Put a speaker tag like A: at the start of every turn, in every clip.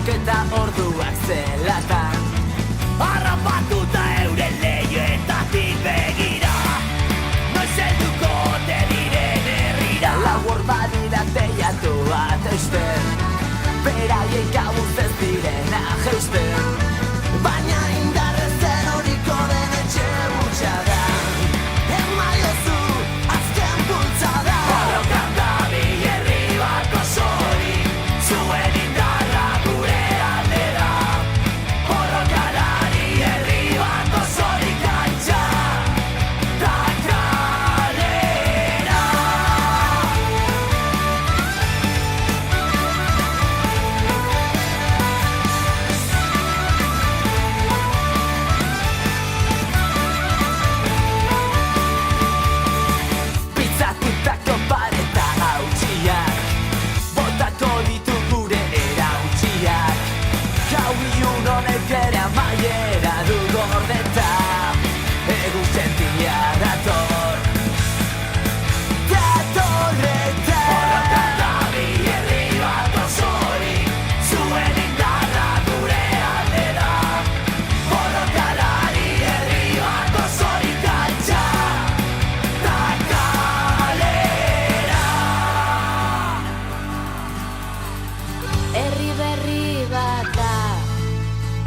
A: eta orduak zelatan harrapatuta euren leihoetatik begira noiz helduko ote diren herrira labur badira teiatu bat eusten beraiek gabuz ez direna jeusten baina indarrez eroriko den etxe hutsa da emaiozu azken bultzada borrokan dabil herri bat osorik zuen indarra gure aldera borrokalari herri bat osorik altxa da kalera pitzatutako pareta hautsiak botako ditu gure erautsiak gau ilun honek ere amaiera du gordeta egun sentia dator datorreta borrokan dabil herri bat osorik zuen indarra gure aldera borrokalari herri bat osorik altxa da kalera
B: Herri berri bat da,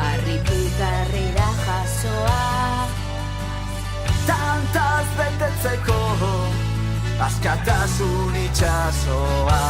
B: harritik harrira jasoa.
A: tantaz betetzeko askatasun itxasoa